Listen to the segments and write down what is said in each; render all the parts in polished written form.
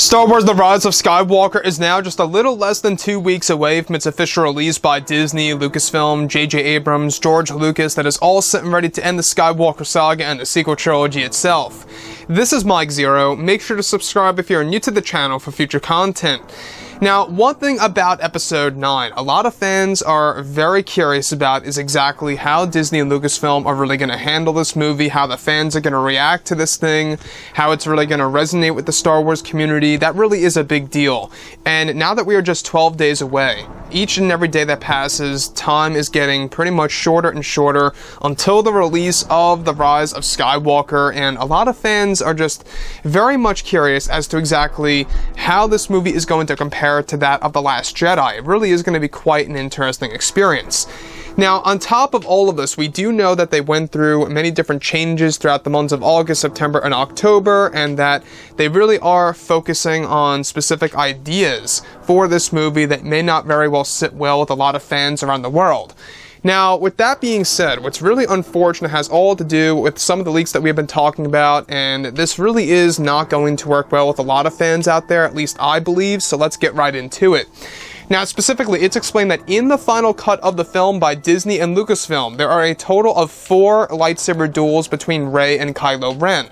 Star Wars The Rise of Skywalker is now just a little less than 2 weeks away from its official release by Disney, Lucasfilm, J.J. Abrams, George Lucas, that is all set and ready to end the Skywalker saga and the sequel trilogy itself. This is Mike Zero. Make sure to subscribe if you're new to the channel for future content. Now, one thing about Episode 9 a lot of fans are very curious about is exactly how Disney and Lucasfilm are really going to handle this movie, how the fans are going to react to this thing, how it's really going to resonate with the Star Wars community. That really is a big deal. And now that we are just 12 days away, each and every day that passes, time is getting pretty much shorter and shorter until the release of The Rise of Skywalker, and a lot of fans are just very much curious as to exactly how this movie is going to compare to that of The Last Jedi. It really is going to be quite an interesting experience. Now, on top of all of this, we do know that they went through many different changes throughout the months of August, September, and October, and that they really are focusing on specific ideas for this movie that may not very well sit well with a lot of fans around the world. Now, with that being said, what's really unfortunate has all to do with some of the leaks that we've been talking about, and this really is not going to work well with a lot of fans out there, at least I believe, so let's get right into it. Now, specifically, it's explained that in the final cut of the film by Disney and Lucasfilm, there are a total of 4 lightsaber duels between Rey and Kylo Ren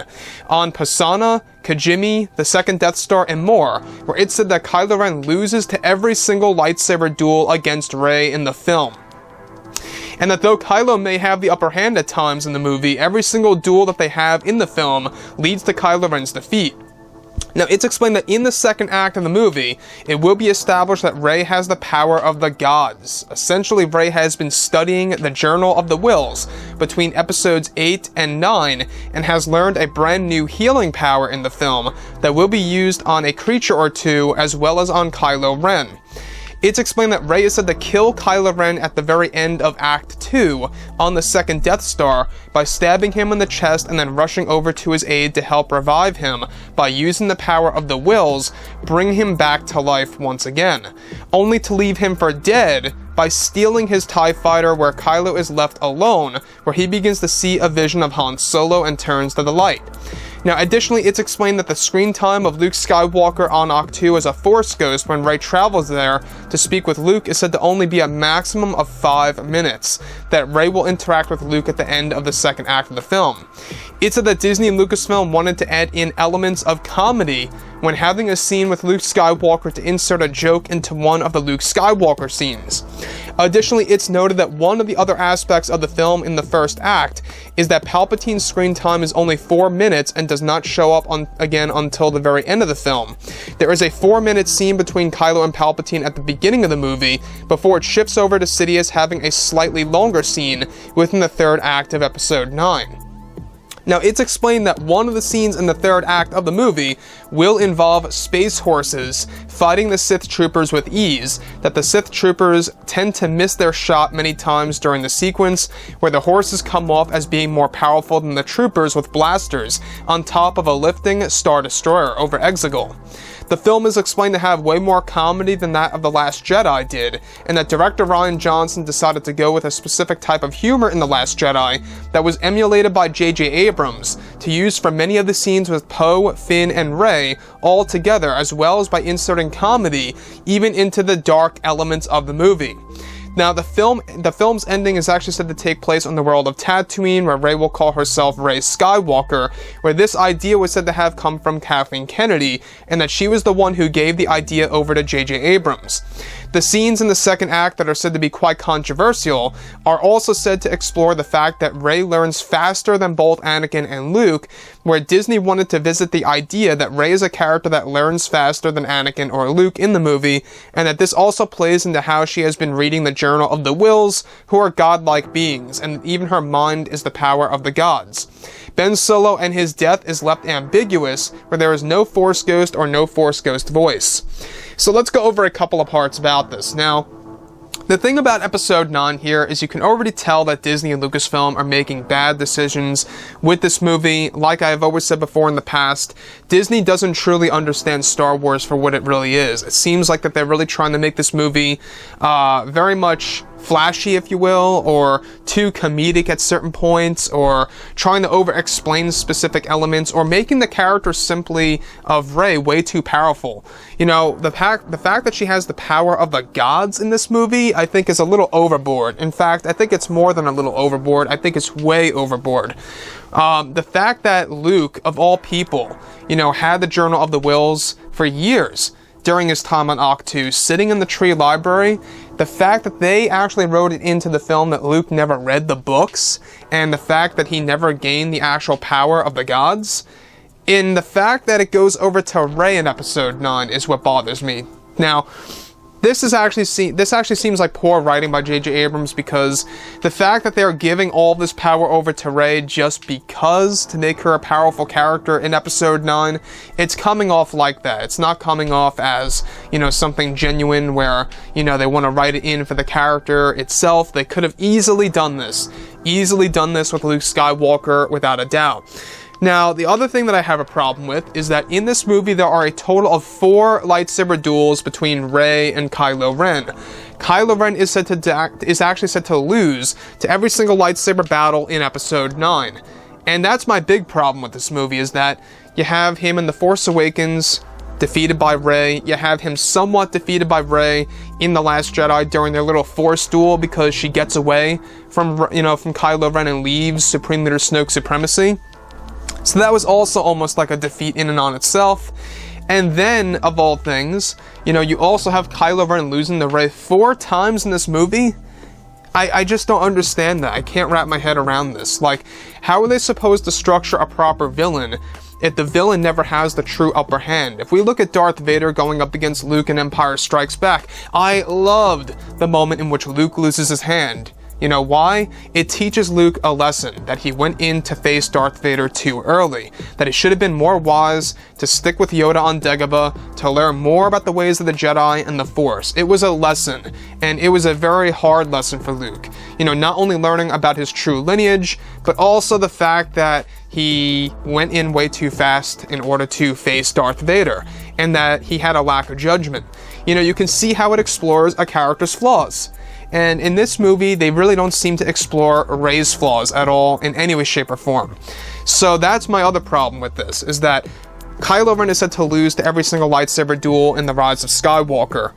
on Pasaana, Kijimi, the second Death Star, and more, where it said that Kylo Ren loses to every single lightsaber duel against Rey in the film. And that though Kylo may have the upper hand at times in the movie, every single duel that they have in the film leads to Kylo Ren's defeat. Now, it's explained that in the second act of the movie, it will be established that Rey has the power of the gods. Essentially, Rey has been studying the Journal of the Wills between episodes 8 and 9, and has learned a brand new healing power in the film that will be used on a creature or two, as well as on Kylo Ren. It's explained that Rey is said to kill Kylo Ren at the very end of Act 2 on the second Death Star by stabbing him in the chest and then rushing over to his aid to help revive him by using the power of the Wills, bring him back to life once again, only to leave him for dead by stealing his TIE fighter, where Kylo is left alone, where he begins to see a vision of Han Solo and turns to the light. Now, additionally, it's explained that the screen time of Luke Skywalker on Ahch-To as a Force Ghost when Rey travels there to speak with Luke is said to only be a maximum of 5 minutes, that Rey will interact with Luke at the end of the second act of the film. It's said that Disney and Lucasfilm wanted to add in elements of comedy when having a scene with Luke Skywalker to insert a joke into one of the Luke Skywalker scenes. Additionally, it's noted that one of the other aspects of the film in the first act is that Palpatine's screen time is only 4 minutes and does not show up again until the very end of the film. There is a 4-minute scene between Kylo and Palpatine at the beginning of the movie, before it shifts over to Sidious having a slightly longer scene within the third act of Episode 9. Now, it's explained that one of the scenes in the third act of the movie will involve space horses fighting the Sith troopers with ease, that the Sith troopers tend to miss their shot many times during the sequence, where the horses come off as being more powerful than the troopers with blasters on top of a lifting Star Destroyer over Exegol. The film is explained to have way more comedy than that of The Last Jedi did, and that director Rian Johnson decided to go with a specific type of humor in The Last Jedi that was emulated by J.J. Abrams to use for many of the scenes with Poe, Finn, and Rey all together, as well as by inserting comedy even into the dark elements of the movie. Now, the film's ending is actually said to take place on the world of Tatooine, where Rey will call herself Rey Skywalker, where this idea was said to have come from Kathleen Kennedy, and that she was the one who gave the idea over to J.J. Abrams. The scenes in the second act that are said to be quite controversial are also said to explore the fact that Rey learns faster than both Anakin and Luke, where Disney wanted to visit the idea that Rey is a character that learns faster than Anakin or Luke in the movie, and that this also plays into how she has been reading the Journal of the Wills, who are godlike beings, and even her mind is the power of the gods. Ben Solo and his death is left ambiguous, where there is no Force Ghost or no Force Ghost voice. So let's go over a couple of parts about this. Now, the thing about Episode 9 here is you can already tell that Disney and Lucasfilm are making bad decisions with this movie. Like I've always said before in the past, Disney doesn't truly understand Star Wars for what it really is. It seems like that they're really trying to make this movie very much flashy, if you will, or too comedic at certain points, or trying to over-explain specific elements, or making the character simply of Rey way too powerful. You know, the fact that she has the power of the gods in this movie, I think is a little overboard. In fact, I think it's more than a little overboard. I think it's way overboard. The fact that Luke, of all people, you know, had the Journal of the Wills for years during his time on Ahch-To, sitting in the tree library, the fact that they actually wrote it into the film that Luke never read the books, and the fact that he never gained the actual power of the gods, in the fact that it goes over to Rey in Episode 9 is what bothers me. Now, this actually seems like poor writing by J.J. Abrams, because the fact that they're giving all this power over to Rey just because to make her a powerful character in Episode 9, it's coming off like that. It's not coming off as, you know, something genuine where, you know, they want to write it in for the character itself. They could have easily done this with Luke Skywalker without a doubt. Now, the other thing that I have a problem with is that in this movie there are a total of 4 lightsaber duels between Rey and Kylo Ren. Kylo Ren is actually said to lose to every single lightsaber battle in Episode 9. And that's my big problem with this movie, is that you have him in The Force Awakens defeated by Rey, you have him somewhat defeated by Rey in The Last Jedi during their little Force duel because she gets away from, you know, from Kylo Ren and leaves Supreme Leader Snoke's supremacy. So that was also almost like a defeat in and on itself. And then, of all things, you know, you also have Kylo Ren losing to Rey 4 times in this movie. I just don't understand that. I can't wrap my head around this. Like, how are they supposed to structure a proper villain if the villain never has the true upper hand? If we look at Darth Vader going up against Luke in Empire Strikes Back, I loved the moment in which Luke loses his hand. You know why? It teaches Luke a lesson, that he went in to face Darth Vader too early, that it should have been more wise to stick with Yoda on Dagobah, to learn more about the ways of the Jedi and the Force. It was a lesson, and it was a very hard lesson for Luke. You know, not only learning about his true lineage, but also the fact that he went in way too fast in order to face Darth Vader, and that he had a lack of judgment. You know, you can see how it explores a character's flaws. And in this movie, they really don't seem to explore Rey's flaws at all in any way, shape, or form. So that's my other problem with this, is that Kylo Ren is said to lose to every single lightsaber duel in The Rise of Skywalker.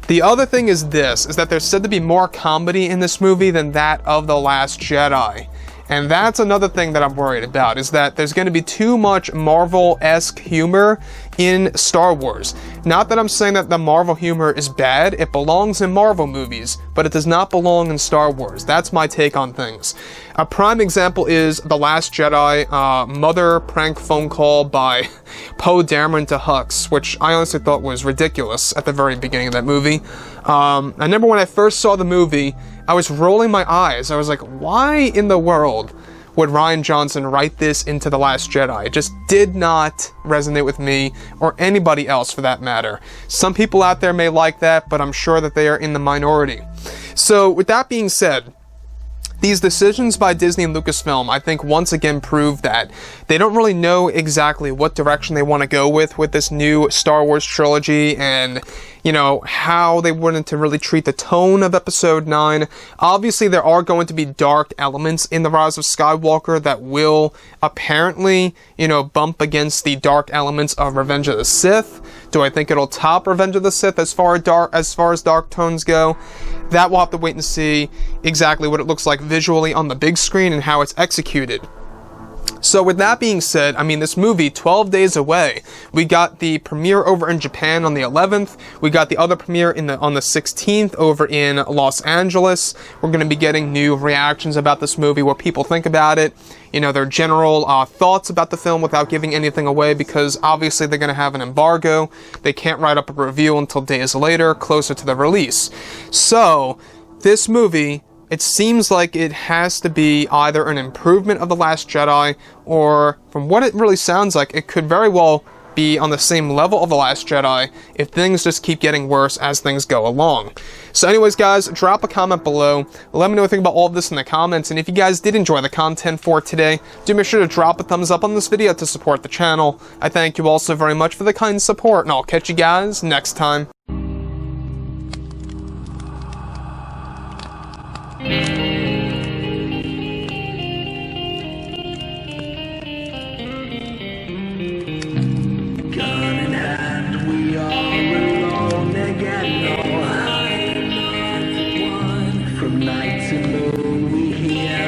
The other thing is this, is that there's said to be more comedy in this movie than that of The Last Jedi. And that's another thing that I'm worried about, is that there's going to be too much Marvel-esque humor in Star Wars. Not that I'm saying that the Marvel humor is bad, it belongs in Marvel movies, but it does not belong in Star Wars. That's my take on things. A prime example is The Last Jedi, mother prank phone call by Poe Dameron to Hux, which I honestly thought was ridiculous at the very beginning of that movie. I remember when I first saw the movie, I was rolling my eyes. I was like, why in the world would Rian Johnson write this into The Last Jedi? It just did not resonate with me, or anybody else for that matter. Some people out there may like that, but I'm sure that they are in the minority. So with that being said, these decisions by Disney and Lucasfilm, I think, once again prove that they don't really know exactly what direction they want to go with this new Star Wars trilogy, and, you know, how they wanted to really treat the tone of Episode 9. Obviously, there are going to be dark elements in The Rise of Skywalker that will apparently, you know, bump against the dark elements of Revenge of the Sith. Do I think it'll top Revenge of the Sith as far as dark tones go? That we'll have to wait and see exactly what it looks like visually on the big screen and how it's executed. So with that being said, I mean, this movie, 12 days away. We got the premiere over in Japan on the 11th. We got the other premiere on the 16th over in Los Angeles. We're going to be getting new reactions about this movie, what people think about it, you know, their general thoughts about the film without giving anything away, because obviously they're going to have an embargo. They can't write up a review until days later, closer to the release. So, this movie, it seems like it has to be either an improvement of The Last Jedi, or from what it really sounds like, it could very well be on the same level of The Last Jedi if things just keep getting worse as things go along. So anyways, guys, drop a comment below. Let me know what you think about all of this in the comments, and if you guys did enjoy the content for today, do make sure to drop a thumbs up on this video to support the channel. I thank you all so very much for the kind support, and I'll catch you guys next time. maximum, we here